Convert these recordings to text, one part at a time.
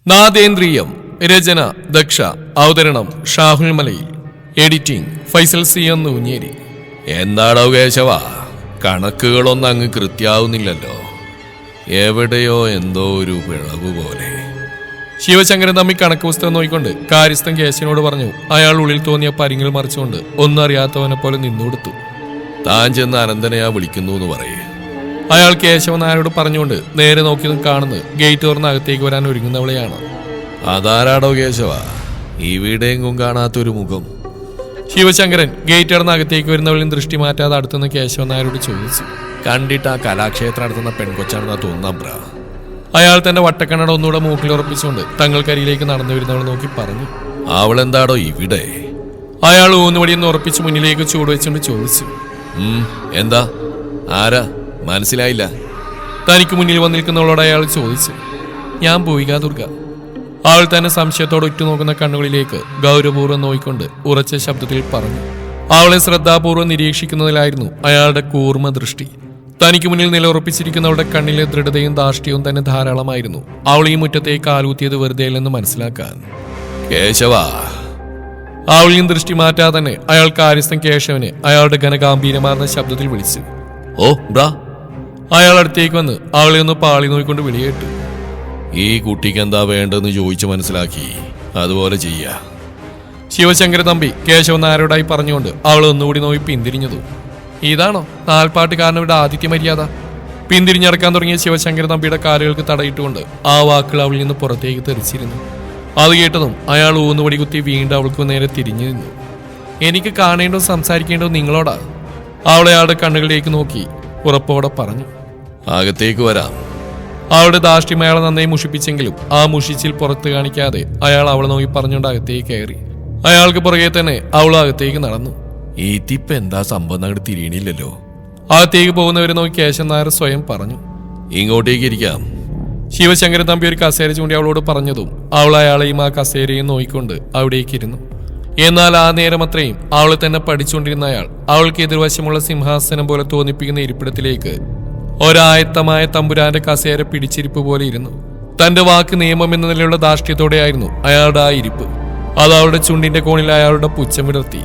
നാദേന്ദ്രിയം. രചന ദക്ഷ. അവതരണം Shahul Malayil. Editing Faisal C Oonjeri. എന്താടോ കേശവ, കണക്കുകളൊന്നും അങ്ങ് കൃത്യാവുന്നില്ലല്ലോ. എവിടെയോ എന്തോ ഒരു പിഴവ് പോലെ. ശിവശങ്കരൻ തമ്മി കണക്ക് പുസ്തകം നോക്കിക്കൊണ്ട് കാര്യസ്ഥൻ കേശവനോട് പറഞ്ഞു. അയാൾ ഉള്ളിൽ തോന്നിയ പരിങ്ങൾ മറിച്ചുകൊണ്ട് ഒന്നും അറിയാത്തവനെ പോലെ നിന്നുകൊടുത്തു. താൻ ചെന്ന് അനന്തനെയാ വിളിക്കുന്നു എന്ന് പറയേ. അയാൾ കേശവൻ നായരോട് പറഞ്ഞുകൊണ്ട് നേരെ നോക്കി കാണുന്നത് ഗേറ്റ് തുറന്ന് അകത്തേക്ക് വരാൻ ഒരുങ്ങുന്നവളെയാണ്. അതാരാടോ കേശവ, ഇവിടെയെങ്കും കാണാത്തൊരു മുഖം? ശിവശങ്കരൻ ഗേറ്റ് തുറന്ന് അകത്തേക്ക് വരുന്നവളിൽ ദൃഷ്ടി മാറ്റാതെ അടുത്തുനിന്ന് കേശവൻ നായരോട് ചോദിച്ചു. കണ്ടിട്ട് ആ കലാക്ഷേത്രം അടുത്തുന്ന പെൺകൊച്ചാണെന്നാ തോന്നാം ബ്രാ. അയാൾ തന്റെ വട്ടക്കണ്ണട ഒന്നുകൂടെ മൂക്കിൽ ഉറപ്പിച്ചുകൊണ്ട് തങ്ങൾക്കരിയിലേക്ക് നടന്നു വരുന്നവൾ നോക്കി പറഞ്ഞു. അവളെന്താടോ ഇവിടെ? അയാൾ ഊന്നുവടിയെന്ന് ഉറപ്പിച്ച് മുന്നിലേക്ക് ചൂടുവെച്ചുകൊണ്ട് ചോദിച്ചു. എന്താ? ആരാ? മനസ്സിലായില്ല. തനിക്ക് മുന്നിൽ വന്നിരിക്കുന്നവളോട് അയാൾ ചോദിച്ചു. ഞാൻ ഭൂയിക ദുർഗ. അവൾ തന്നെ സംശയത്തോടെ ഉറ്റുനോക്കുന്ന കണ്ണുകളിലേക്ക് ഗൗരവപൂർവ്വം നോക്കിക്കൊണ്ട് ഉറച്ച ശബ്ദത്തിൽ പറഞ്ഞു. അവളെ ശ്രദ്ധാപൂർവ്വം നിരീക്ഷിക്കുന്നതിലായിരുന്നു അയാളുടെ കൂർമ്മ ദൃഷ്ടി. തനിക്ക് മുന്നിൽ നിലയുറപ്പിച്ചിരിക്കുന്നവളുടെ കണ്ണിലെ ദൃഢതയും ധാർഷ്ട്യവും തന്നെ ധാരാളമായിരുന്നു അവൾ ഈ മുറ്റത്തേക്ക് കാലൂത്തിയത് വെറുതെയല്ലെന്ന് മനസ്സിലാക്കാൻ. കേശവ. അവളിയും ദൃഷ്ടി മാറ്റാതെ തന്നെ അയാൾ കാര്യസ്ഥൻ കേശവനെ അയാളുടെ ഘനഗാംഭീര്യമാർന്ന ശബ്ദത്തിൽ വിളിച്ചു. ഓ ബ്രാ. അയാൾ അടുത്തേക്ക് വന്ന് അവളെ ഒന്ന് പാളി നോക്കിക്കൊണ്ട് വിളിയേട്ടു. ഈ കുട്ടിക്ക് എന്താ വേണ്ടെന്ന് ചോദിച്ചു മനസ്സിലാക്കി അതുപോലെ ചെയ്യ. ശിവശങ്കര തമ്പി കേശവൻ നായരോടായി പറഞ്ഞുകൊണ്ട് അവൾ ഒന്നുകൂടി നോക്കി പിന്തിരിഞ്ഞതു. ഇതാണോ നാൽപ്പാട്ടുകാരനവിടെ ആദിത്യ മര്യാദ? പിന്തിരിഞ്ഞടക്കാൻ തുടങ്ങിയ ശിവശങ്കര തമ്പിയുടെ കാലുകൾക്ക് തടയിട്ടുകൊണ്ട് ആ വാക്കുകൾ അവളിൽ നിന്ന് പുറത്തേക്ക് തെറിച്ചിരുന്നു. അത് കേട്ടതും അയാൾ ഊന്നുപടി കുത്തി വീണ്ടും അവൾക്ക് നേരെ തിരിഞ്ഞു നിന്നു. എനിക്ക് കാണേണ്ടോ സംസാരിക്കേണ്ടോ നിങ്ങളോടാ. അവളെ അയാളുടെ കണ്ണുകളിലേക്ക് നോക്കി ഉറപ്പോടെ പറഞ്ഞു. അകത്തേക്ക് വരാം. അവളുടെ ധാർഷ്ട്യം അയാളെ നന്നായി മുഷിപ്പിച്ചെങ്കിലും ആ മുഷിച്ചിൽ പുറത്ത് കാണിക്കാതെ അയാൾ അവളെ നോക്കി പറഞ്ഞുകൊണ്ട് അകത്തേക്ക് കയറി. അയാൾക്ക് പുറകെ തന്നെ അവൾ അകത്തേക്ക് നടന്നു. ഇതിപ്പോ എന്താ സംഭവം അങ്ങോട്ട് തിരിയണില്ലല്ലോ. അകത്തേക്ക് പോകുന്നവരെ നോക്കി കേശവൻ നായർ സ്വയം പറഞ്ഞു. ഇങ്ങോട്ടേക്ക് ഇരിക്കാം. ശിവശങ്കരൻ തമ്പി ഒരു കസേര ചൂണ്ടി അവളോട് പറഞ്ഞതും അവൾ അയാളെയും ആ കസേരയും നോക്കിക്കൊണ്ട് അവിടേക്ക് ഇരുന്നു. എന്നാൽ ആ നേരം അത്രയും അവളെ തന്നെ പഠിച്ചുകൊണ്ടിരുന്ന അയാൾ അവൾക്ക് എതിർവശമുള്ള സിംഹാസനം പോലെ തോന്നിപ്പിക്കുന്ന ഇരിപ്പിടത്തിലേക്ക് ഒരായത്തമായ തമ്പുരാന്റെ കസേര പിടിച്ചിരിപ്പ് പോലെ ഇരുന്നു. തന്റെ വാക്ക് നിയമം എന്ന നിലയുള്ള ധാർഷ്ട്യത്തോടെയായിരുന്നു അയാളുടെ ആ ഇരിപ്പ്. അത് അവളുടെ ചുണ്ടിന്റെ കോണിൽ അയാളുടെ പുച്ഛം വിടർത്തി.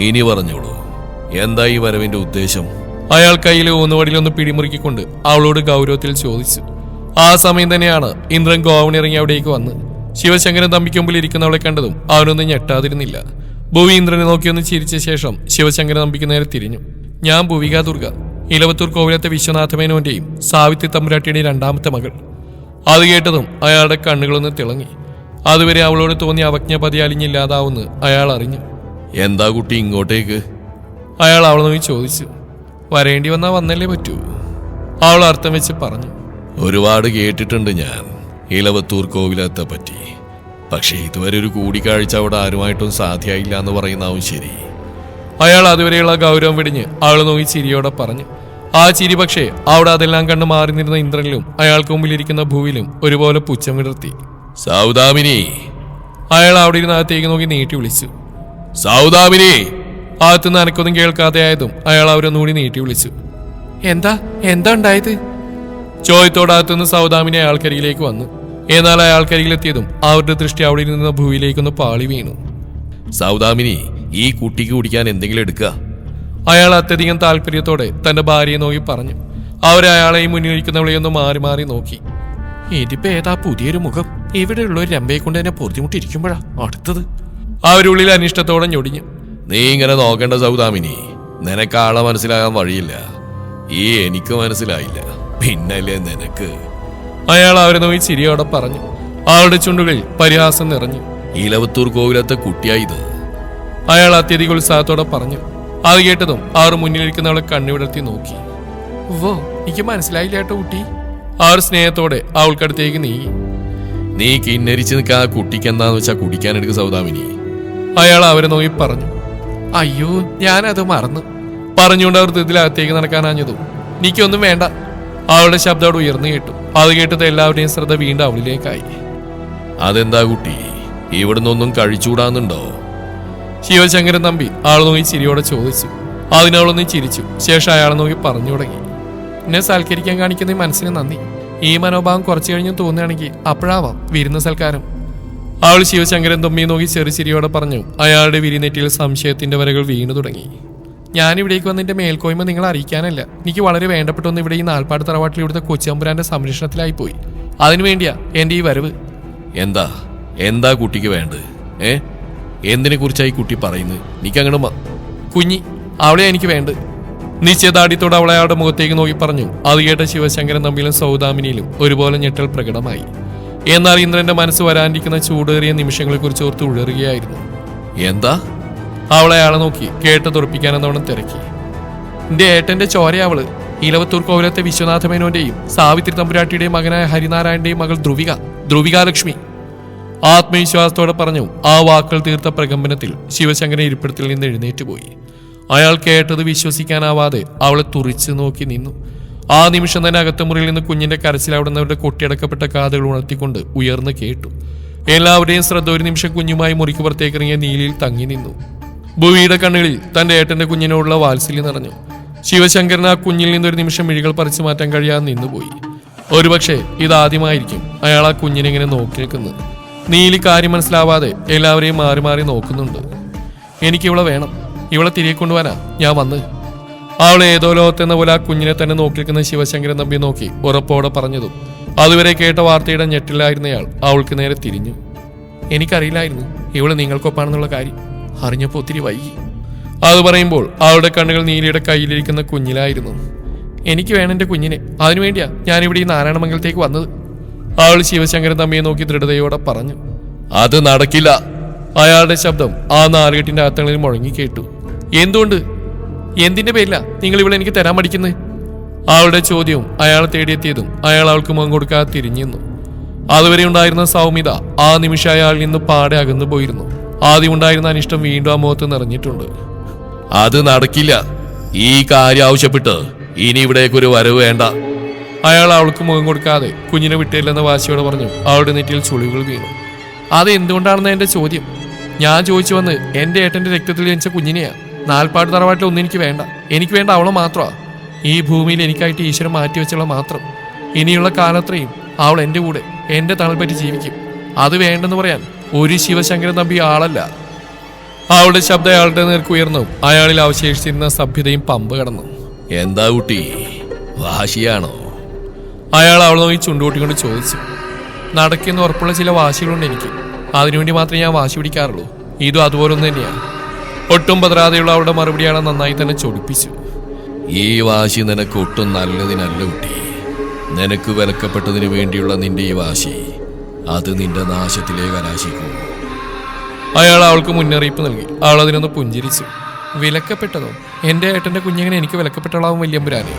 ഇനി പറഞ്ഞോളൂ, എന്താ ഈ വരവിന്റെ ഉദ്ദേശം? അയാൾ കയ്യിലെ ഊന്നുവടിയിലൊന്ന് പിടിമുറുക്കിക്കൊണ്ട് അവളോട് ഗൗരവത്തിൽ ചോദിച്ചു. ആ സമയം തന്നെയാണ് ഇന്ദ്രൻ ഗോവണിറങ്ങി അവിടേക്ക് വന്ന് ശിവശങ്കരൻ തമ്പിക്ക് മുമ്പിൽ ഇരിക്കുന്നവളെ കണ്ടതും അവനൊന്നും ഞെട്ടാതിരുന്നില്ല. ഭുവി ഇന്ദ്രനെ നോക്കിയൊന്ന് ചിരിച്ച ശേഷം ശിവശങ്കരൻ തമ്പിക്ക് നേരെ തിരിഞ്ഞു. ഞാൻ ഭുവിക ദുർഗ, ഇലവത്തൂർ കോവിലത്തെ വിശ്വനാഥമേനോന്റെയും സാവിത്രി തമ്പുരാട്ടിയുടെയും രണ്ടാമത്തെ മകൾ. അത് കേട്ടതും അയാളുടെ കണ്ണുകളൊന്ന് തിളങ്ങി. അതുവരെ അവളോട് തോന്നിയ അവജ്ഞപതി അലിഞ്ഞില്ലാതാവുന്ന് അയാൾ അറിഞ്ഞു. എന്താ കുട്ടി ഇങ്ങോട്ടേക്ക്? അയാൾ അവളെ നോക്കി ചോദിച്ചു. വരേണ്ടി വന്നാ വന്നല്ലേ പറ്റൂ. അവൾ അർത്ഥം വെച്ച് പറഞ്ഞു. ഒരുപാട് കേട്ടിട്ടുണ്ട് ഞാൻ ഇലവത്തൂർ കോവിലത്തെ പറ്റി. പക്ഷെ ഇതുവരെ ഒരു കൂടിക്കാഴ്ച അവിടെ ആരുമായിട്ടും സാധ്യമായില്ല എന്ന് പറയുന്നതാവും ശരി. അയാൾ അതുവരെയുള്ള ഗൗരവം വെടിഞ്ഞ് അവളെ നോക്കി ചിരിയോടെ പറഞ്ഞു. ആ ചിരി പക്ഷേ അവിടെ അതെല്ലാം കണ്ട് മാറി നിന്നിരുന്ന ഇന്ദ്രനിലും അയാൾക്ക് മുമ്പിലിരിക്കുന്ന ഭൂവിലും ഒരുപോലെ പുച്ഛം വിടർത്തി. സൗദാമിനി. അയാൾ അവിടെ ഇരുന്ന് അകത്തേക്ക് നോക്കി നീട്ടി വിളിച്ചു. സൗദാമിനി. അകത്തുനിന്ന് അനക്കൊന്നും കേൾക്കാതെ ആയതും അയാൾ അവരൊന്നുകൂടി നീട്ടി വിളിച്ചു. എന്താ എന്താ ഉണ്ടായത്? ചോദ്യത്തോടകത്തുനിന്ന് സൗദാമിനി അയാൾക്കരികിലേക്ക് വന്നു. എന്നാൽ അയാൾക്കരികിലെത്തിയതും അവരുടെ ദൃഷ്ടി അവിടെ ഇരുന്ന ഭൂവിലേക്കൊന്ന് പാളി വീണു. സൗദാമിനി, ഈ കുട്ടിക്ക് കുടിക്കാൻ എന്തെങ്കിലും എടുക്കുക. അയാൾ അത്യധികം താല്പര്യത്തോടെ തന്റെ ഭാര്യയെ നോക്കി പറഞ്ഞു. അവരെ അയാളെയും മുന്നിലിരിക്കുന്നവളെയൊന്ന് മാറി മാറി നോക്കി. ഇതിപ്പോ ഏതാ പുതിയൊരു മുഖം? ഇവിടെയുള്ള ഒരു രമ്പയെ കൊണ്ട് എന്നെ പൊറുതിമുട്ടിരിക്കുമ്പോഴാ അടുത്തത്. അവരുള്ളിൽ അനിഷ്ടത്തോടെ ഞൊടിഞ്ഞു. നീ ഇങ്ങനെ നോക്കേണ്ട സൗദാമിനി, നിനക്കാളെ മനസ്സിലാകാൻ വഴിയില്ല. ഈ എനിക്ക് മനസ്സിലായില്ല, പിന്നല്ലേ നിനക്ക്. അയാൾ അവരെ നോക്കി ചിരിയോടെ പറഞ്ഞു. അവളുടെ ചുണ്ടുകളിൽ പരിഹാസം നിറഞ്ഞു. ഇലവത്തൂർ കോവിലത്തെ കുട്ടിയായത്. അയാൾ അത്യധിക ഉത്സാഹത്തോടെ പറഞ്ഞു. അത് കേട്ടതും അവർ മുന്നിലിരിക്കുന്നവളെ കണ്ണുവിടർത്തി നോക്കി. ഓ, എനിക്ക് മനസ്സിലായില്ല കേട്ടോ കുട്ടി. അവർ സ്നേഹത്തോടെ അവൾക്കടുത്തേക്ക് നീങ്ങി. നീ കിന്നരിച്ച് നിൽക്കാ കുട്ടിക്ക് എന്താന്ന് വെച്ചാ കുടിക്കാനെടുക്കുക സൗദാമിനി. അയാൾ അവരെ നോക്കി പറഞ്ഞു. അയ്യോ, ഞാനത് മറന്നു പറഞ്ഞുകൊണ്ട് അവർ ഇതിലകത്തേക്ക് നടക്കാനാഞ്ഞതും എനിക്കൊന്നും വേണ്ട. അവളുടെ ശബ്ദം അവിടെ ഉയർന്നു കേട്ടു. അത് കേട്ടത് എല്ലാവരുടെയും ശ്രദ്ധ വീണ്ടും അവളിലേക്കായി. അതെന്താ കുട്ടി, ഇവിടുന്നൊന്നും കഴിച്ചുകൂടാന്നുണ്ടോ? ശിവശങ്കരൻ തമ്പി ആൾ നോക്കി ചിരിയോടെ ചോദിച്ചു. അതിനവളൊന്ന് ചിരിച്ചു. ശേഷം അയാളെ നോക്കി പറഞ്ഞു തുടങ്ങി. എന്നെ സൽക്കരിക്കാൻ കാണിക്കുന്ന മനസ്സിന് നന്ദി. ഈ മനോഭാവം കുറച്ചു കഴിഞ്ഞും തോന്നുകയാണെങ്കിൽ അപ്പോഴാവാം വിരുന്ന സൽക്കാരം. അവൾ ശിവശങ്കരൻ തുമ്മി നോക്കി ചെറുചിരിയോടെ പറഞ്ഞു. അയാളുടെ വിരിനെറ്റിയിൽ സംശയത്തിന്റെ വരകൾ വീണു തുടങ്ങി. ഞാനിവിടേക്ക് വന്നതിന്റെ മേൽക്കോയ്മ നിങ്ങളെ അറിയിക്കാനല്ല. എനിക്ക് വളരെ വേണ്ടപ്പെട്ടൊന്ന് ഇവിടെ ഈ നാൽപ്പാട് തറവാട്ടിൽ ഇവിടുത്തെ കൊച്ചമ്പുരാന്റെ സംരക്ഷണത്തിലായി പോയി. അതിനുവേണ്ടിയാ എന്റെ ഈ വരവ്. എന്താ കുട്ടിക്ക് വേണ്ടത്? എന്തിനെ കുറിച്ചായി കുട്ടി പറയുന്നത്? എനിക്കങ്ങനെ കുഞ്ഞി, അവളെ എനിക്ക് വേണ്ട. നിശ്ചയദാർഢ്യത്തോടെ അവളെ അയാളുടെ മുഖത്തേക്ക് നോക്കി പറഞ്ഞു. അത് കേട്ട ശിവശങ്കരൻ തമ്മിലും സൗദാമിനിയിലും ഒരുപോലെ ഞെട്ടൽ പ്രകടമായി. എന്നാൽ ഇന്ദ്രന്റെ മനസ്സ് വരാനിരിക്കുന്ന ചൂടേറിയ നിമിഷങ്ങളെക്കുറിച്ച് ഓർത്ത് ഉഴറുകയായിരുന്നു. എന്താ? അവളെ അയാളെ നോക്കി കേട്ട് തുറപ്പിക്കാനെന്നവണ്ണം തിരക്കി. എന്റെ ഏട്ടന്റെ ചോരയാവള്. ഇലവത്തൂർ കോവിലത്തെ വിശ്വനാഥമേനോന്റെയും സാവിത്രി തമ്പുരാട്ടിയുടെയും മകനായ ഹരിനാരായണന്റെയും മകൾ ധ്രുവികാലക്ഷ്മി. ആത്മവിശ്വാസത്തോടെ പറഞ്ഞു. ആ വാക്കുകൾ തീർത്ത പ്രകമ്പനത്തിൽ ശിവശങ്കരൻ ഇരിപ്പിടത്തിൽ നിന്ന് എഴുന്നേറ്റുപോയി. അയാൾ കേട്ടത് വിശ്വസിക്കാനാവാതെ അവളെ തുറിച്ചു നോക്കി നിന്നു. ആ നിമിഷം തന്നെ അകത്ത മുറിയിൽ നിന്ന് കുഞ്ഞിന്റെ കരച്ചിൽ അവിടുന്നവരുടെ കൊട്ടിയടക്കപ്പെട്ട കാതുകൾ ഉണർത്തിക്കൊണ്ട് ഉയർന്നു കേട്ടു. എല്ലാവരുടെയും ശ്രദ്ധ ഒരു നിമിഷം കുഞ്ഞുമായി മുറിക്ക് പുറത്തേക്കിറങ്ങിയ നീലിയിൽ തങ്ങി നിന്നു. ഭുവിയുടെ കണ്ണുകളിൽ തന്റെ ഏട്ടന്റെ കുഞ്ഞിനോടുള്ള വാത്സല്യം നിറഞ്ഞു. ശിവശങ്കരൻ ആ കുഞ്ഞിൽ നിന്നൊരു നിമിഷം മിഴികൾ പറിച്ചു മാറ്റാൻ കഴിയാതെ നിന്നുപോയി. ഒരുപക്ഷെ ഇതാദ്യമായിരിക്കും അയാൾ ആ കുഞ്ഞിനെ ഇങ്ങനെ നോക്കി നിൽക്കുന്നത്. നീലി കാര്യം മനസ്സിലാവാതെ എല്ലാവരെയും മാറി മാറി നോക്കുന്നുണ്ട്. എനിക്കിവളെ വേണം. ഇവളെ തിരികെ കൊണ്ടുപോകാനാ ഞാൻ വന്ന്. അവൾ ഏതോ ലോകത്തെന്ന പോലെ ആ കുഞ്ഞിനെ തന്നെ നോക്കി നിൽക്കുന്ന ശിവശങ്കരൻ തമ്പിയെ നോക്കി ഉറപ്പോടെ പറഞ്ഞതും അതുവരെ കേട്ട വാർത്തയുടെ ഞെട്ടിലായിരുന്നയാൾ അവൾക്ക് നേരെ തിരിഞ്ഞു. എനിക്കറിയില്ലായിരുന്നു ഇവള് നിങ്ങൾക്കൊപ്പാണെന്നുള്ള കാര്യം. അറിഞ്ഞപ്പോൾ ഒത്തിരി വൈകി. അത് പറയുമ്പോൾ അവളുടെ കണ്ണുകൾ നീലിയുടെ കയ്യിലിരിക്കുന്ന കുഞ്ഞിലായിരുന്നു. എനിക്ക് വേണം എൻ്റെ കുഞ്ഞിനെ. അതിനുവേണ്ടിയാ ഞാനിവിടെ ഈ നാരായണമംഗലത്തേക്ക് വന്നത്. അവൾ ശിവശങ്കരൻ തമ്മിയെ നോക്കി ദൃഢതയോടെ പറഞ്ഞു. അത് നടക്കില്ല. അയാളുടെ ശബ്ദം ആ നാലുകെട്ടിന്റെ അകത്തങ്ങളിൽ മുഴങ്ങി കേട്ടു. എന്തുകൊണ്ട്? എന്തിന്റെ പേരില നിങ്ങൾ ഇവിടെ എനിക്ക് തരാൻ പഠിക്കുന്നത്? അവളുടെ ചോദ്യവും അയാളെ തേടിയെത്തിയതും അയാൾ അവൾക്ക് മുഖം കൊടുക്കാതെ തിരിഞ്ഞിരുന്നു. അതുവരെ ഉണ്ടായിരുന്ന സൗമ്യത ആ നിമിഷം അയാളിൽ നിന്ന് പാടെ അകന്നു പോയിരുന്നു. ആദ്യം ഉണ്ടായിരുന്ന അനിഷ്ടം വീണ്ടും ആ മുഖത്ത് നിറഞ്ഞിട്ടുണ്ട്. അത് നടക്കില്ല. ഈ കാര്യം ആവശ്യപ്പെട്ട് ഇനി ഇവിടേക്കൊരു വരവ് വേണ്ട. അയാൾ അവൾക്ക് മുഖം കൊടുക്കാതെ കുഞ്ഞിനെ വിട്ടില്ലെന്ന വാശിയോടെ പറഞ്ഞു. അവളുടെ നെറ്റിയിൽ ചുളിവുകൾ വീണു. അത് എന്തുകൊണ്ടാണെന്ന് എന്റെ ചോദ്യം. ഞാൻ ചോദിച്ചു വന്ന് എന്റെ ഏട്ടന്റെ രക്തത്തിൽ ജനിച്ച കുഞ്ഞിനെയാ. നാൽപ്പാട് തറവാട്ടിൽ ഒന്നും എനിക്ക് വേണ്ട. എനിക്ക് വേണ്ട അവളെ മാത്രമാ. ഈ ഭൂമിയിൽ എനിക്കായിട്ട് ഈശ്വരൻ മാറ്റിവെച്ചുള്ള മാത്രം. ഇനിയുള്ള കാലത്രയും അവൾ എൻ്റെ കൂടെ എൻ്റെ തണൽ പറ്റി ജീവിക്കും. അത് വേണ്ടെന്ന് പറയാൻ ഒരു ശിവശങ്കരൻ തമ്പി ആളല്ല. അവളുടെ ശബ്ദം അയാളുടെ നേർക്ക് ഉയർന്നു. അയാളിൽ അവശേഷിച്ചിരുന്ന സഭ്യതയും പമ്പ് കടന്നു. എന്താ കുട്ടി, വാശിയാണോ? അയാൾ അവളെ നോക്കി ചുണ്ടുകൂട്ടിക്കൊണ്ട് ചോദിച്ചു. നടക്കുന്ന ഉറപ്പുള്ള ചില വാശികളുണ്ട് എനിക്ക്. അതിനുവേണ്ടി മാത്രമേ ഞാൻ വാശി പിടിക്കാറുള്ളൂ. ഇതും അതുപോലൊന്നും തന്നെയാണ്. ഒട്ടും പതരാതെയുള്ള അവളുടെ മറുപടി അയാളെ നന്നായി തന്നെ ചൊടിപ്പിച്ചു. ഈ വാശി നിനക്ക് ഒട്ടും നല്ലതിനല്ല കുട്ടി. നിനക്ക് വിലക്കപ്പെട്ടതിന് വേണ്ടിയുള്ള നിന്റെ ഈ വാശി അത് നിന്റെ നാശത്തിലേക്ക് കലാശിക്കൂ. അയാൾ അവൾക്ക് മുന്നറിയിപ്പ് നൽകി. അവൾ അതിനൊന്ന് പുഞ്ചിരിച്ചു. വിലക്കപ്പെട്ടതോ? എൻ്റെ ഏട്ടൻ്റെ കുഞ്ഞെങ്ങനെ എനിക്ക് വിലക്കപ്പെട്ടവളാവും വല്യമ്പുരാനെ?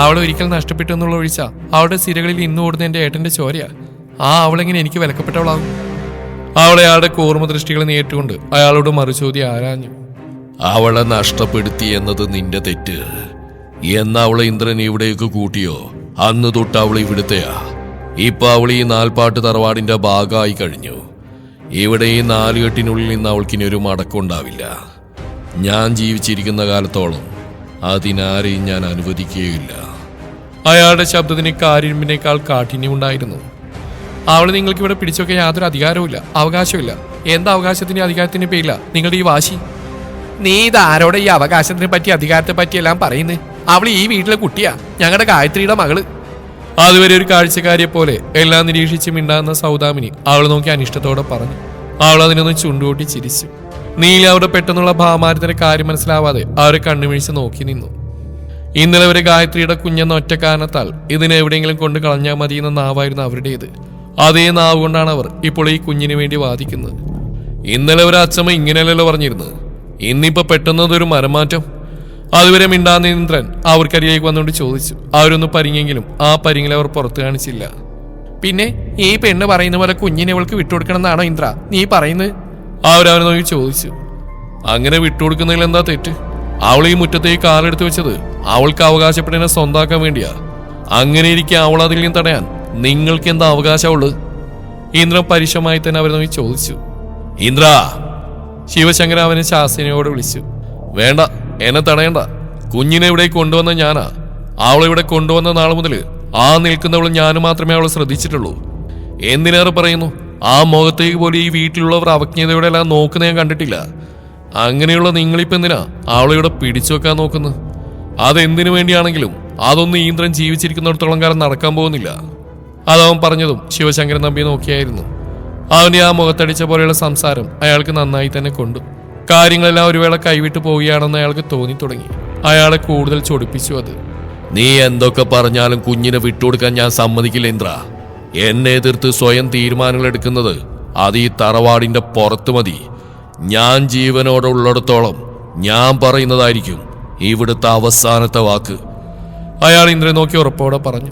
അവൾ ഒരിക്കൽ നഷ്ടപ്പെട്ടു എന്നുള്ള ഒഴിച്ച അവളുടെ സിരകളിൽ ഇന്ന് ഓടുന്ന എൻ്റെ ഏട്ടൻ്റെ ചോരയാ. അവളെങ്ങനെ എനിക്ക് വിലക്കപ്പെട്ടവളാവും? അവളെ അയാളുടെ കൂർമ്മ ദൃഷ്ടികൾ നേരിട്ടുകൊണ്ട് അയാളോട് മറുചോദ്യം ആരാഞ്ഞു. അവളെ നഷ്ടപ്പെടുത്തി എന്നത് നിന്റെ തെറ്റ്. എന്ന് അവളെ ഇന്ദ്രൻ ഇവിടേക്ക് കൂട്ടിയോ അന്ന് തൊട്ട് അവൾ ഇവിടുത്തെയാ. ഇപ്പൊ അവൾ ഈ നാൽപ്പാട്ട് തറവാടിന്റെ ഭാഗമായി കഴിഞ്ഞു. ഇവിടെ ഈ നാലുകെട്ടിനുള്ളിൽ നിന്ന് അവൾക്കിനി ഒരു മടക്കമുണ്ടാവില്ല. ഞാൻ ജീവിച്ചിരിക്കുന്ന കാലത്തോളം അതിനാരെയും ഞാൻ അനുവദിക്കുകയില്ല. അയാളുടെ ശബ്ദത്തിന് കാരിരുമ്പിനേക്കാൾ കാഠിന്യമുണ്ടായിരുന്നു. അവള് നിങ്ങൾക്ക് ഇവിടെ പിടിച്ചൊക്കെ യാതൊരു അധികാരവുമില്ല, അവകാശമില്ല. എന്താ അവകാശത്തിന്റെ അധികാരത്തിന്റെ പേരില്ല നിങ്ങളുടെ ഈ വാശി? നീ ഇത് ആരോടെ ഈ അവകാശത്തിനെ പറ്റി അധികാരത്തെ പറ്റിയെല്ലാം പറയുന്നത്? അവൾ ഈ വീട്ടിലെ കുട്ടിയാ, ഞങ്ങളുടെ ഗായത്രിയുടെ മകള്. അതുവരെ ഒരു കാഴ്ചക്കാരിയെ പോലെ എല്ലാം നിരീക്ഷിച്ച് മിണ്ടാകുന്ന സൗദാമിനി അവൾ നോക്കി അനിഷ്ടത്തോടെ പറഞ്ഞു. അവൾ അതിനൊന്ന് ചുണ്ടുകൂട്ടി ചിരിച്ചു. നീല അവിടെ പെട്ടെന്നുള്ള ഭാമാരത്തിന്റെ കാര്യം മനസ്സിലാവാതെ അവരെ കണ്ണുമിഴിച്ച് നോക്കി നിന്നു. ഇന്നലെ വരെ ഗായത്രിയുടെ കുഞ്ഞെന്ന ഒറ്റ കാരണത്താൽ ഇതിനെ എവിടെയെങ്കിലും കൊണ്ട് കളഞ്ഞാൽ മതിയെന്ന നാവായിരുന്നു അവരുടേത്. അതേ നാവ് കൊണ്ടാണ് അവർ ഇപ്പോൾ ഈ കുഞ്ഞിന് വേണ്ടി വാദിക്കുന്നത്. ഇന്നലെ ഒരു അച്ഛമ്മ ഇങ്ങനെയല്ലല്ലോ പറഞ്ഞിരുന്നത്. ഇന്നിപ്പോ പെട്ടെന്നതൊരു മരമാറ്റം. അതുവരെ മിണ്ടാന്ന ഇന്ദ്രൻ അവർക്കരികിലേക്ക് വന്നുകൊണ്ട് ചോദിച്ചു. അവരൊന്ന് പരിങ്ങെങ്കിലും ആ പരിങ്ങിൽ അവർ പുറത്തു കാണിച്ചില്ല. പിന്നെ ഈ പെണ്ണ് പറയുന്ന പോലെ കുഞ്ഞിനെ അവൾക്ക് വിട്ടുകൊടുക്കണമെന്നാണോ ഇന്ദ്ര നീ പറയുന്നത്? അവരവനെ നോക്കി ചോദിച്ചു. അങ്ങനെ വിട്ടുകൊടുക്കുന്നതിൽ എന്താ തെറ്റ്? അവൾ ഈ മുറ്റത്തേക്ക് കാലെടുത്ത് വെച്ചത് അവൾക്ക് അവകാശപ്പെട്ടതിനെ സ്വന്താക്കാൻ വേണ്ടിയാ. അങ്ങനെ ഇരിക്കെ അവൾ അതിൽ നിന്ന് തടയാൻ നിങ്ങൾക്ക് എന്താ അവകാശമുള്ളത്? ഇന്ദ്രൻ പരുഷമായി തന്നെ അവരെ നോക്കി ചോദിച്ചു. ഇന്ദ്ര! ശിവശങ്കര അവനെ ശാസ്ത്രിയോട് വിളിച്ചു. വേണ്ട, എന്നെ തടയണ്ട. കുഞ്ഞിനെ ഇവിടെ കൊണ്ടുവന്ന ഞാനാ. അവളെ ഇവിടെ കൊണ്ടുവന്ന നാൾ മുതൽ ആ നിൽക്കുന്നവൾ ഞാനും മാത്രമേ അവളെ ശ്രദ്ധിച്ചിട്ടുള്ളൂ. എന്തിനേറെ പറയുന്നു, ആ മുഖത്തേക്ക് പോലും ഈ വീട്ടിലുള്ളവർ അവജ്ഞതയോടെ എല്ലാം നോക്കുന്ന ഞാൻ കണ്ടിട്ടില്ല. അങ്ങനെയുള്ള നിങ്ങളിപ്പോ എന്തിനാ അവളെ ഇവിടെ പിടിച്ചു വെക്കാൻ നോക്കുന്നത്? അതെന്തിനു വേണ്ടിയാണെങ്കിലും അതൊന്നും ഈന്ദ്രൻ ജീവിച്ചിരിക്കുന്നിടത്തോളം കാലം നടക്കാൻ പോകുന്നില്ല. അതവൻ പറഞ്ഞതും ശിവശങ്കരൻ നമ്പിയെ നോക്കിയായിരുന്നു. അവന്റെ ആ മുഖത്തടിച്ച പോലെയുള്ള സംസാരം അയാൾക്ക് നന്നായി തന്നെ കൊണ്ടു. കാര്യങ്ങളെല്ലാം ഒരു വേള കൈവിട്ടു പോവുകയാണെന്ന് അയാൾക്ക് തോന്നി തുടങ്ങി. അയാളെ കൂടുതൽ ചൊടിപ്പിച്ചു അത്. നീ എന്തൊക്കെ പറഞ്ഞാലും കുഞ്ഞിനെ വിട്ടുകൊടുക്കാൻ ഞാൻ സമ്മതിക്കില്ല ഇന്ദ്ര. എന്നെ എതിർത്ത് സ്വയം തീരുമാനങ്ങൾ എടുക്കുന്നത് അത് ഈ തറവാടിന്റെ പുറത്ത് മതി. ഞാൻ ജീവനോടെ ഉള്ളിടത്തോളം ഞാൻ പറയുന്നതായിരിക്കും ഇവിടുത്തെ അവസാനത്തെ വാക്ക്. അയാൾ ഇന്ദ്രനെ നോക്കി ഉറപ്പോടെ പറഞ്ഞു.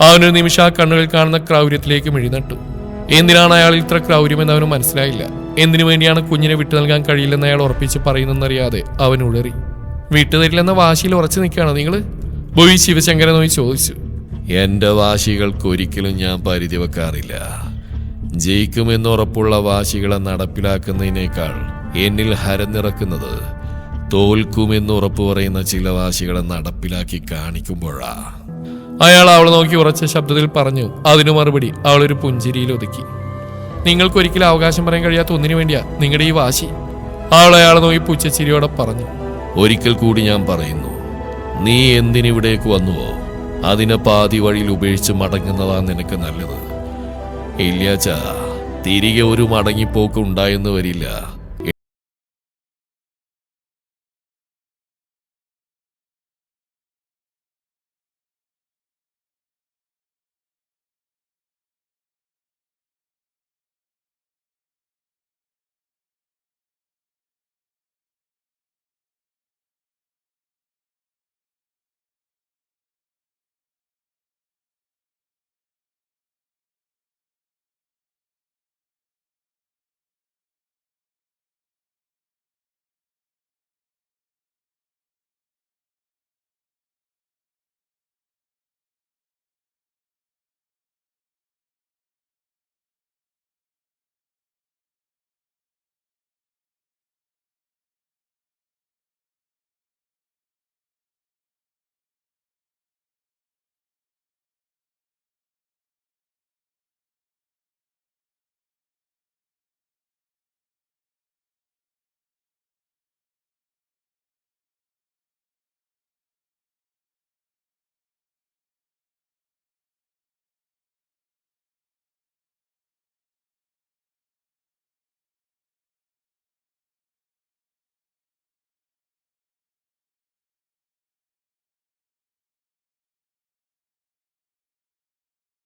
അവനൊരു നിമിഷം ആ കണ്ണുകളിൽ കാണുന്ന ക്രൗര്യത്തിലേക്ക് മിഴിനട്ടു. എന്തിനാണ് അയാൾ ഇത്ര ക്രൗര്യമെന്ന് അവന് മനസ്സിലായില്ല. എന്തിനു വേണ്ടിയാണ് കുഞ്ഞിനെ വിട്ടു നൽകാൻ കഴിയില്ലെന്ന് അയാൾ ഉറപ്പിച്ച് പറയുന്നെന്നറിയാതെ അവൻ ഉളറി. വിട്ടുതരില്ലെന്ന വാശിയിൽ ഉറച്ചു നിൽക്കുകയാണോ നിങ്ങള്? ബോയി ശിവശങ്കരൻ നോയി ചോദിച്ചു. എന്റെ വാശികൾക്ക് ഒരിക്കലും ഞാൻ പരിധി വെക്കാറില്ല. ജയിക്കുമെന്ന് ഉറപ്പുള്ള വാശികളെ നടപ്പിലാക്കുന്നതിനേക്കാൾ എന്നിൽ ഹരനിറക്കുന്നത് തോൽക്കുമെന്ന് ഉറപ്പു പറയുന്ന ചില വാശികളെ നടപ്പിലാക്കി കാണിക്കുമ്പോഴാ. അയാൾ അവളെ നോക്കി ഉറച്ച ശബ്ദത്തിൽ പറഞ്ഞു. അതിനു മറുപടി അവളൊരു പുഞ്ചിരിയിൽ ഒതുക്കി. നിങ്ങൾക്കൊരിക്കലും അവകാശം പറയാൻ കഴിയാത്ത ഒന്നിനു വേണ്ടിയാ നിങ്ങളുടെ ഈ വാശി. അവൾ അയാളെ നോക്കി പുച്ഛച്ചിരിയോടെ പറഞ്ഞു. ഒരിക്കൽ കൂടി ഞാൻ പറയുന്നു, നീ എന്തിനിവിടേക്ക് വന്നുവോ അതിനെ പാതി വഴിയിൽ ഉപേക്ഷിച്ച് മടങ്ങുന്നതാ നിനക്ക് നല്ലത്. ഇല്ലാച്ചാ തിരികെ ഒരു മടങ്ങിപ്പോക്ക് ഉണ്ടായെന്ന് വരില്ല.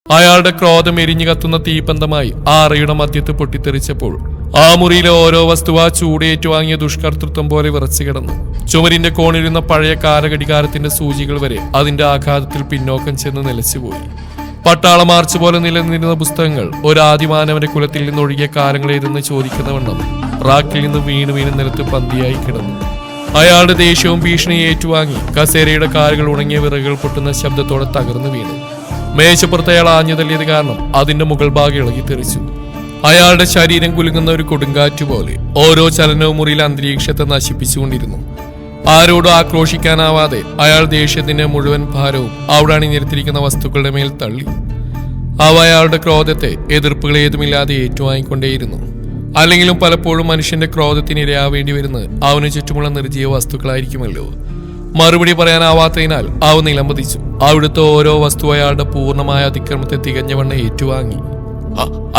അയാളുടെ ക്രോധം എരിഞ്ഞു കത്തുന്ന തീപ്പന്തമായി ആ അറയുടെ മധ്യത്ത് പൊട്ടിത്തെറിച്ചപ്പോൾ ആ മുറിയിലെ ഓരോ വസ്തുവ ചൂടേറ്റുവാങ്ങിയ ദുഷ്കർത്തൃത്വം പോലെ വിറച്ചു കിടന്നു. ചുമരിന്റെ കോണിരുന്ന പഴയ കാലഘടികാരത്തിന്റെ സൂചികൾ വരെ അതിന്റെ ആഘാതത്തിൽ പിന്നോക്കം ചെന്ന് നിലച്ചുപോയി. പട്ടാള മാർച്ച് പോലെ നിലനിന്നിരുന്ന പുസ്തകങ്ങൾ ഒരാദിമാനവന്റെ കുലത്തിൽ നിന്നൊഴുകിയ കാലങ്ങളേതെന്ന് ചോദിക്കുന്ന വണ്ണം റാക്കിൽ നിന്ന് വീണ് വീണ് നിലത്ത് പന്തിയായി കിടന്നു. അയാളുടെ ദേഷ്യവും ഭീഷണിയും ഏറ്റുവാങ്ങി കസേരയുടെ കാലുകൾ ഉണങ്ങിയ വിറകുകൾ പൊട്ടുന്ന ശബ്ദത്തോടെ തകർന്നു വീണു. മേശപ്പുറത്ത് അയാൾ ആഞ്ഞു തള്ളിയത് കാരണം അതിന്റെ മുകൾ ഭാഗം ഇളകി തെറിച്ചു. അയാളുടെ ശരീരം കുലുങ്ങുന്ന ഒരു കൊടുങ്കാറ്റ് പോലെ ഓരോ ചലനവും മുറിയിൽ അന്തരീക്ഷത്തെ നശിപ്പിച്ചുകൊണ്ടിരുന്നു. ആരോടും ആക്രോശിക്കാനാവാതെ അയാൾ ദേഷ്യത്തിന്റെ മുഴുവൻ ഭാരവും അവിടെ അണിനിരത്തിരിക്കുന്ന വസ്തുക്കളുടെ മേൽ തള്ളി. അവ അയാളുടെ ക്രോധത്തെ എതിർപ്പുകൾ ഏതുമില്ലാതെ ഏറ്റുവാങ്ങിക്കൊണ്ടേയിരുന്നു. അല്ലെങ്കിലും പലപ്പോഴും മനുഷ്യന്റെ ക്രോധത്തിന് ഇരയാവേണ്ടി വരുന്നത് അവന് ചുറ്റുമുള്ള നിർജീവ വസ്തുക്കളായിരിക്കുമല്ലോ. മറുപടി പറയാനാവാത്തതിനാൽ അവ നിലംപതിച്ചു. അവിടുത്തെ ഓരോ വസ്തു അയാളുടെ പൂർണ്ണമായ അതിക്രമത്തെ തികഞ്ഞവണ്ണം ഏറ്റുവാങ്ങി.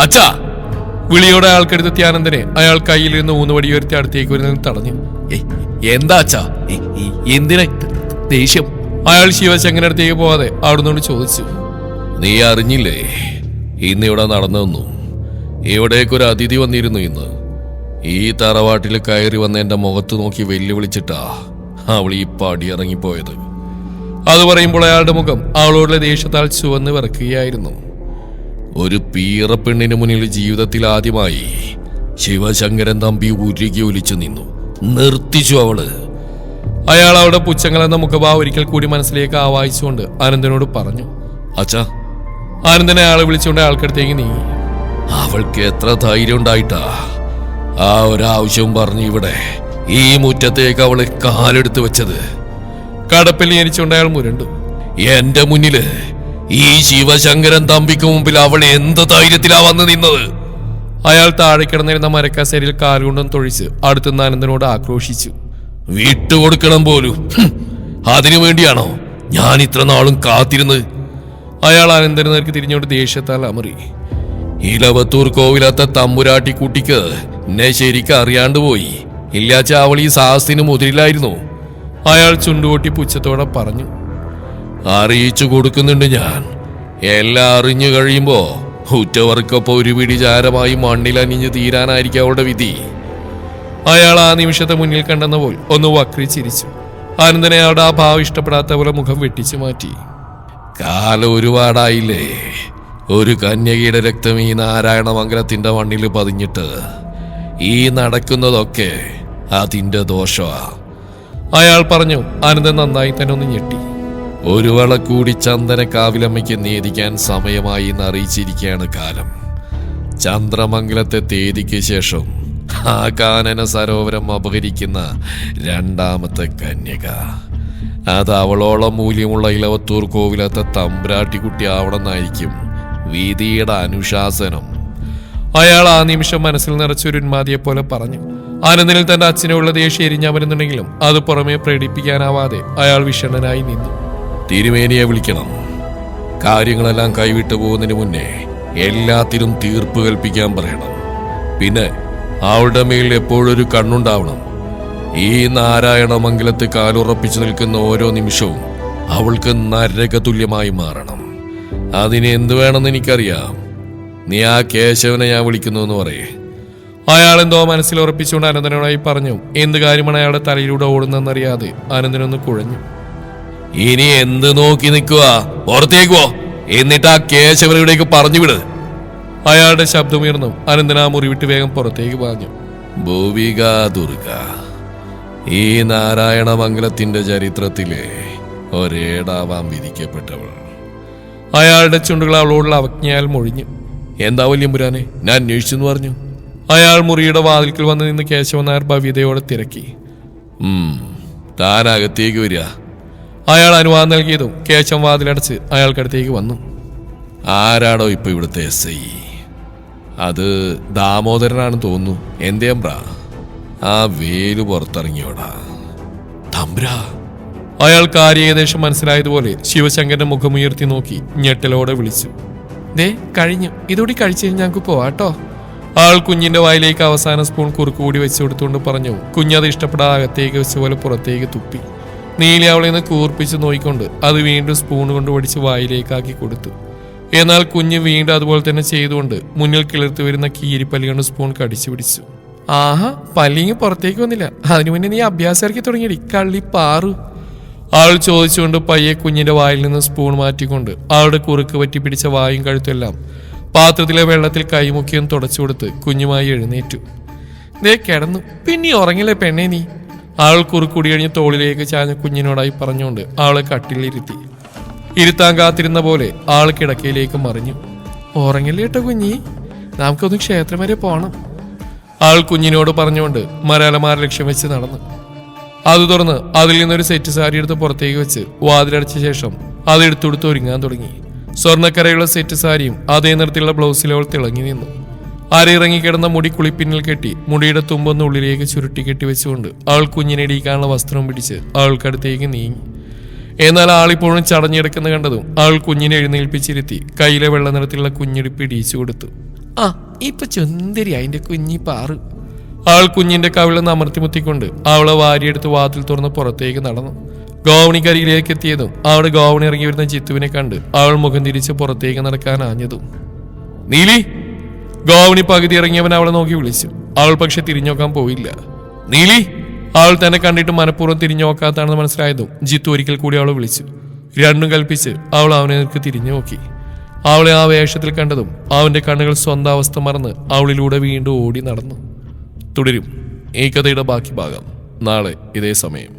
അച്ഛാ! വിളിയോടെ അയാൾക്കെടുത്തെത്തിയ ആനന്ദനെ അയാൾ കയ്യിലിരുന്ന് ഊന്നുവടി ഉയർത്തി അടുത്തേക്ക് വരുന്നതിന് തടഞ്ഞു. എന്താ അച്ഛാ, എന്തിനാ ദേഷ്യം? അയാൾ ശിവശങ്കരടുത്തേക്ക് പോവാതെ അവിടുന്ന് ചോദിച്ചു. നീ അറിഞ്ഞില്ലേ ഇന്നിവിടെ നടന്നു? ഇവിടേക്കൊരു അതിഥി വന്നിരുന്നു ഇന്ന്. ഈ തറവാട്ടിൽ കയറി വന്ന എന്റെ മുഖത്ത് നോക്കി വെല്ലുവിളിച്ചിട്ടാ അവൾ ഈ പടി ഇറങ്ങിപ്പോയത്. അത് പറയുമ്പോൾ അയാളുടെ മുഖം അവളോടുള്ള ദേഷ്യത്താൽ ചുവന്ന് വിറക്കുകയായിരുന്നു. ഒരു പീറപ്പെണ്ണിന് മുന്നിൽ ജീവിതത്തിൽ ആദ്യമായി ശിവശങ്കരൻ തമ്പി ഉരുകി ഒലിച്ചു നിന്നു. നിർത്തിച്ചു അവള്. അയാൾ അവളുടെ പുച്ഛങ്ങൾ എന്ന മുഖഭാവം ഒരിക്കൽ കൂടി മനസ്സിലേക്ക് ആവാഹിച്ചുകൊണ്ട് ആനന്ദനോട് പറഞ്ഞു. അച്ഛാ! ആനന്ദനെ അയാളെ വിളിച്ചുകൊണ്ട് അയാൾക്കടുത്തേക്ക് നീങ്ങി. അവൾക്ക് എത്ര ധൈര്യം ഉണ്ടായിട്ടാ ആ ഒരാവശ്യവും പറഞ്ഞു ഇവിടെ ഈ മുറ്റത്തേക്ക് അവള് കാലെടുത്ത് വെച്ചത്. കടപ്പിൽ ഞെരിച്ചുകൊണ്ട് അയാൾ മുരണ്ടു. എന്റെ മുന്നില് ഈ ശിവശങ്കരൻ തമ്പിക്ക് മുമ്പിൽ അവൾ എന്ത് ധൈര്യത്തിലാ വന്ന് നിന്നത്? അയാൾ താഴെ കിടന്നിരുന്ന മരക്കസേരയിൽ കാലുകൊണ്ടും തൊഴിച്ച് അടുത്തുനിന്ന് അനന്തനോട് ആക്രോശിച്ചു. വിട്ടുകൊടുക്കണം പോലും. അതിനു വേണ്ടിയാണോ ഞാൻ ഇത്ര നാളും കാത്തിരുന്നത്? അയാൾ അനന്തന് നേർക്ക് തിരിഞ്ഞോട്ട് ദേഷ്യത്താൽ അമറി. ഇലവത്തൂർ കോവിലത്തെ തമ്പുരാട്ടിക്കുട്ടിക്ക് എന്നെ ശരിക്കും അറിയാണ്ട് പോയി. ഇല്ലാച്ച അവൾ ഈ സാഹസത്തിന് മുതിരില്ലായിരുന്നു. അയാൾ ചുണ്ടുകൊട്ടി പുച്ഛത്തോടെ പറഞ്ഞു. അറിയിച്ചു കൊടുക്കുന്നുണ്ട് ഞാൻ. എല്ലാം അറിഞ്ഞു കഴിയുമ്പോ ഉറ്റവർക്കൊപ്പം ഒരു പിടി ചാരമായി മണ്ണിലണിഞ്ഞ് തീരാനായിരിക്കും അവളുടെ വിധി. അയാൾ ആ നിമിഷത്തെ മുന്നിൽ കണ്ടെന്ന പോൽ ഒന്ന് വക്രി ചിരിച്ചു. അനന്തനെ അയാളുടെ ആ ഭാവം ഇഷ്ടപ്പെടാത്ത പോലെ മുഖം വെട്ടിച്ചു മാറ്റി. കാലം ഒരുപാടായില്ലേ. ഒരു കന്യകയുടെ രക്തം ഈ നാരായണമംഗലത്തിന്റെ മണ്ണിൽ പതിഞ്ഞിട്ട് ഈ നടക്കുന്നതൊക്കെ അതിന്റെ ദോഷമാ. അയാൾ പറഞ്ഞു. അനന്തൻ നന്നായി തന്നെ ഒന്ന് ഞെട്ടി. ഒരു വള കൂടി ചന്ദന കാവിലമ്മയ്ക്ക് നേദിക്കാൻ സമയമായി എന്ന് അറിയിച്ചിരിക്കുകയാണ് കാലം. ചന്ദ്രമംഗലത്തെ തേദിക്ക് ശേഷം ആ കാനന സരോവരം അപഹരിക്കുന്ന രണ്ടാമത്തെ കന്യക. അത് അവളോളം മൂല്യമുള്ള ഇലവത്തൂർ കോവിലത്തെ തമ്പ്രാട്ടിക്കുട്ടി ആവണമെന്നായിരിക്കും വിധിയുടെ അനുശാസനം. അയാൾ ആ നിമിഷം മനസ്സിൽ നിറച്ചൊരു ഉന്മാദിയെ പോലെ പറഞ്ഞു. ആനന്ദനിൽ തന്റെ അച്ഛനുള്ള ദേഷ്യം എരിഞ്ഞമരുന്നുണ്ടെങ്കിലും അത് പുറമെ പ്രകടിപ്പിക്കാനാവാതെ അയാൾ വിഷണ്ണനായി നിന്നു. തിരുമേനിയെ വിളിക്കണം. കാര്യങ്ങളെല്ലാം കൈവിട്ടു പോകുന്നതിന് മുന്നേ എല്ലാത്തിനും തീർപ്പ് കൽപ്പിക്കാൻ പറയണം. പിന്നെ അവളുടെ മേൽ എപ്പോഴൊരു കണ്ണുണ്ടാവണം. ഈ നാരായണമംഗലത്ത് കാലുറപ്പിച്ചു നിൽക്കുന്ന ഓരോ നിമിഷവും അവൾക്ക് നരകതുല്യമായി മാറണം. അതിന് എന്തു വേണമെന്ന് എനിക്കറിയാം. നീ ആ കേശവനെ ഞാൻ വിളിക്കുന്നു എന്ന് പറയേ. അയാൾ എന്തോ മനസ്സിൽ ഉറപ്പിച്ചുകൊണ്ട് അനന്തനോടായി പറഞ്ഞു. എന്ത് കാര്യമാണ് അയാളുടെ തലയിലൂടെ ഓടുന്നതെന്നറിയാതെ അനന്തനൊന്ന് കുഴഞ്ഞു. ഇനി എന്ത് നോക്കി നിൽക്കുക? പുറത്തേക്കോ, എന്നിട്ട് ആ കേശവനവിടേക്ക് പറഞ്ഞു വിട്. അയാളുടെ ശബ്ദമുയർന്നു. അനന്തൻ ആ മുറി വിട്ട് വേഗം പുറത്തേക്ക് പറഞ്ഞു. ഭൂവിക ദുർഗ ഈ നാരായണമംഗലത്തിന്റെ ചരിത്രത്തിലെ ഒരേടാവാൻ വിധിക്കപ്പെട്ടവൾ. അയാളുടെ ചുണ്ടുകൾ അവളോടുള്ള അവജ്ഞയാൽ മൊഴിഞ്ഞു. എന്താ വല്യമ്പുരാനെ, ഞാൻ അന്വേഷിച്ചെന്ന് പറഞ്ഞു. അയാൾ മുറിയുടെ വാതിൽക്കൽ വന്ന് നിന്ന് കേശവൻ നായർ ഭവ്യതയോടെ തിരക്കി. താൻ അകത്തേക്ക് വരിക. അയാൾ അനുവാദം നൽകിയതും കേശവൻ വാതിലടച്ച് അയാൾക്കടുത്തേക്ക് വന്നു. ആരാടോ ഇപ്പൊ ഇവിടുത്തെ SI? അത് ദാമോദരനാണെന്ന് തോന്നുന്നു. എന്തേ അമ്പ്ര? ആ വേലു പുറത്തിറങ്ങിയോടാ. തമ്പ്രാ. അയാൾ കാര്യം ഏകദേശം മനസ്സിലായതുപോലെ ശിവശങ്കരന്റെ മുഖമുയർത്തി നോക്കി ഞെട്ടലോടെ വിളിച്ചു. ദേ കഴിഞ്ഞു, ഇതോടെ കഴിച്ചു കഴിഞ്ഞ് ഞങ്ങൾക്ക് പോവാട്ടോ. ആൾ കുഞ്ഞിന്റെ വായിലേക്ക് അവസാന സ്പൂൺ കുറുക്ക് കൂടി വെച്ചു കൊടുത്തുകൊണ്ട് പറഞ്ഞു. കുഞ്ഞത് ഇഷ്ടപ്പെടാതെ അകത്തേക്ക് വെച്ച പോലെ പുറത്തേക്ക് തുപ്പി. നീലി അവളെ നിന്ന് കൂർപ്പിച്ച് നോയിക്കൊണ്ട് അത് വീണ്ടും സ്പൂൺ കൊണ്ട് ഒടിച്ച് വായിലേക്കാക്കി കൊടുത്തു. എന്നാൽ കുഞ്ഞ് വീണ്ടും അതുപോലെ തന്നെ ചെയ്തുകൊണ്ട് മുന്നിൽ കിളിർത്ത് വരുന്ന കീരിപ്പല്ലി കൊണ്ട് സ്പൂൺ കടിച്ചു പിടിച്ചു. ആഹാ, പല്ലിങ്ങ് പുറത്തേക്ക് വന്നില്ല. അതിനു മുന്നേ നീ അഭ്യാസം ഇറക്കി തുടങ്ങിയടി കള്ളി പാറു. അവൾ ചോദിച്ചുകൊണ്ട് പയ്യെ കുഞ്ഞിന്റെ വായിൽ നിന്ന് സ്പൂൺ മാറ്റിക്കൊണ്ട് അവളുടെ കുറുക്ക് പറ്റി പിടിച്ച വായും കഴുത്തെല്ലാം പാത്രത്തിലെ വെള്ളത്തിൽ കൈമുക്കിയും തുടച്ചു കൊടുത്ത് കുഞ്ഞുമായി എഴുന്നേറ്റു. ദേ കിടന്നു. പിന്നെ ഉറങ്ങില്ലേ പെണ്ണേ നീ? അവൾ കുറുക്കുടി കഴിഞ്ഞ് തോളിലേക്ക് ചാഞ്ഞ കുഞ്ഞിനോടായി പറഞ്ഞുകൊണ്ട് അവളെ കട്ടിലിരുത്തി. ഇരുത്താൻ കാത്തിരുന്ന പോലെ ആൾ കിടക്കയിലേക്ക് മറിഞ്ഞു. ഉറങ്ങില്ലേ കേട്ടോ കുഞ്ഞി, നമുക്കൊന്ന് ക്ഷേത്രം വരെ പോണം. ആൾ കുഞ്ഞിനോട് പറഞ്ഞുകൊണ്ട് മരാലമാർ ലക്ഷ്യം വെച്ച് നടന്നു. അത് തുറന്ന് അതിൽ നിന്നൊരു സെറ്റ് സാരി എടുത്ത് പുറത്തേക്ക് വെച്ച് വാതിലടച്ച ശേഷം അത് എടുത്തുകൊടുത്ത് ഒരുങ്ങാൻ തുടങ്ങി. സ്വർണ്ണക്കരയുള്ള സെറ്റ് സാരിയും അതേ നിറത്തിലുള്ള ബ്ലൗസിൽ അവൾ തിളങ്ങി നിന്നു. അരയിറങ്ങിക്കിടന്ന മുടി കുളിപ്പിന്നിൽ കെട്ടി മുടിയുടെ തുമ്പൊന്ന് ഉള്ളിലേക്ക് ചുരുട്ടി കെട്ടി വെച്ചുകൊണ്ട് അവൾ കുഞ്ഞിനെ ഇടിക്കാനുള്ള വസ്ത്രം പിടിച്ച് അവൾക്കടുത്തേക്ക് നീങ്ങി. എന്നാൽ ആളിപ്പോഴും ചടഞ്ഞെടുക്കുന്ന കണ്ടതും അവൾ കുഞ്ഞിനെ എഴുന്നേൽപ്പിച്ചിരുത്തി കയ്യിലെ വെള്ള നിറത്തിലുള്ള കുഞ്ഞിടിപ്പ് ഇടിച്ചു കൊടുത്തു. ആ ഇപ്പൊ ചുന്ദരി അതിന്റെ കുഞ്ഞി പാറു. അവൾ കുഞ്ഞിന്റെ കവിളെന്ന് അമർത്തിമുത്തിക്കൊണ്ട് അവളെ വാരിയെടുത്ത് വാതിൽ തുറന്ന് പുറത്തേക്ക് നടന്നു. ഗോവണിക്കരികിലേക്ക് എത്തിയതും അവളുടെ ഗോവണി ഇറങ്ങി വരുന്ന ജിത്തുവിനെ കണ്ട് അവൾ മുഖം തിരിച്ച് പുറത്തേക്ക് നടക്കാൻ ആഞ്ഞതും. നീലി! ഗോവണി പകുതി ഇറങ്ങിയവൻ അവളെ നോക്കി വിളിച്ചു. അവൾ പക്ഷെ തിരിഞ്ഞോക്കാൻ പോയില്ല. നീലി! അവൾ തന്നെ കണ്ടിട്ട് മനഃപൂർവ്വം തിരിഞ്ഞു നോക്കാത്താണെന്ന് മനസ്സിലായതും ജിത്തു ഒരിക്കൽ കൂടി അവളെ വിളിച്ചു. രണ്ടും കൽപ്പിച്ച് അവൾ അവനെ നിൽക്ക് തിരിഞ്ഞു നോക്കി. അവളെ ആ വേഷത്തിൽ കണ്ടതും അവന്റെ കണ്ണുകൾ സ്വന്തം അവസ്ഥ മറന്ന് അവളിലൂടെ വീണ്ടും ഓടി നടന്നു. തുടരും ഈ കഥയുടെ ബാക്കി ഭാഗം നാളെ ഇതേ സമയം.